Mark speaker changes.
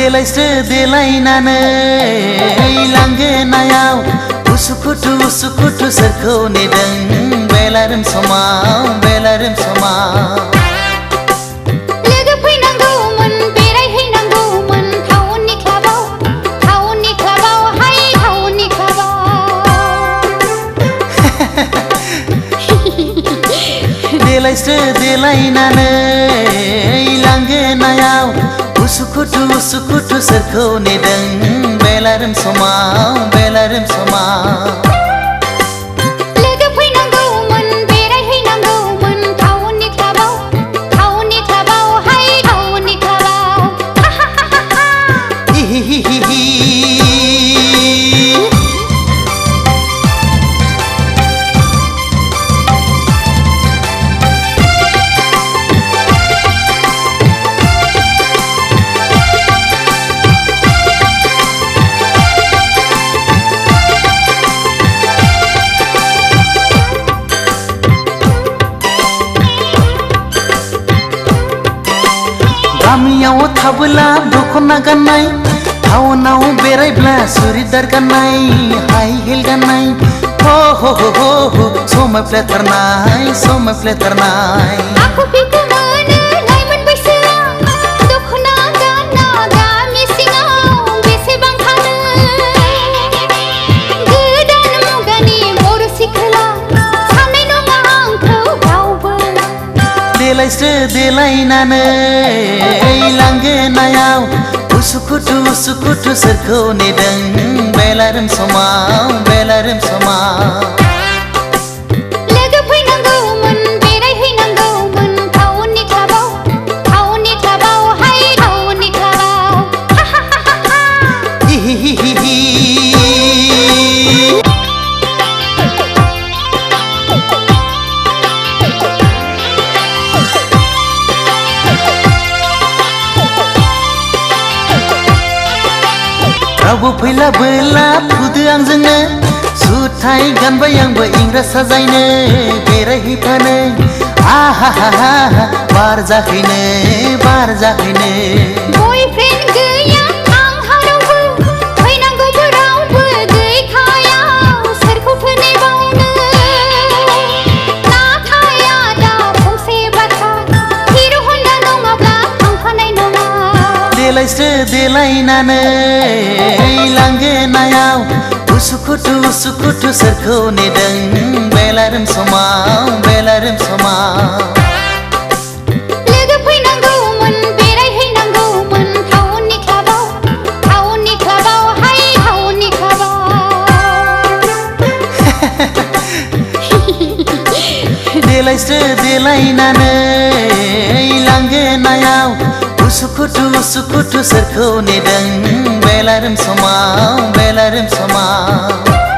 Speaker 1: देलायस्रो देलायनानै लांगोनायाव उसुखुथु उसुखुथु सोरखौ नेदों बेलारोम समाव बेलारोम समाव
Speaker 2: लोगो फैनांगौमोन बेरायहैनांगौमोन टाउननि क्लाबाव हाय टाउननि क्लाबाव
Speaker 1: देलायस्रो देलायनानै लांगोनायाव उसुखुथु उसुखुथु सोरखौ नेदों बेलारोम समाव बेलारोम समाव
Speaker 2: लोगो फैनांगौमोन बेरायहैनांगौमोन टाउननि क्लाबाव हाय टाउननि क्लाबाव
Speaker 1: हिहिहिहि गामियाव थाबोला दखना गाननाय टाउनाव बेरायब्ला सुरिदार गाननाय हाई हिल गाननाय हो हो हो हो हो समायफ्लेथारनाय समायफ्लेथारनाय
Speaker 2: आखु फिखु मोनो लाइमोन बैसोआ दखना गानना गामि सिङाव बेसेबां थानो गोदान मुगानि बर' सिख्ला साननाय नङा आंखौ रावबो
Speaker 1: देलायस्रो देलायनानै लांगोनायाव उसुखुथु उसुखुथु सोरखौ नेदों बेलारोम समाव बेलारोम समाव
Speaker 2: लोगो फैनांगौमोन बेरायहैनांगौमोन टाउननि क्लाबाव हाय टाउननि क्लाबाव
Speaker 1: हिहिहिहि रावबो फैलाबोला फुदो आंजोंनो जुथाय गानबाय आंबो इंराज साजायनो बेरायहैफानो आहाहाहा बार जाहैनो
Speaker 2: बयफ्रेन्ड गैया आंहा रावबो फैनांगौबो रावबो गैखाया सोरखौथो नेबावनो नाथाय आदा फंसे बाथ्रा हिर' हन्डा नङाब्ला थांफानाय नङा
Speaker 1: देलायस्रो देलायनानै लांगोनायाव उसुखुथु उसुखुथु सोरखौ नेदों बेलारोम समाव बेलारोम समाव
Speaker 2: लोगो फैनांगौमोन बेरायहैनांगौमोन टाउननि क्लाबाव हाय टाउननि क्लाबाव
Speaker 1: देलायस्रो देलायनानै लांगोनायाव उसुखुथु उसुखुथु सोरखौ नेदों बेलारोम समाव बेलारोम समाव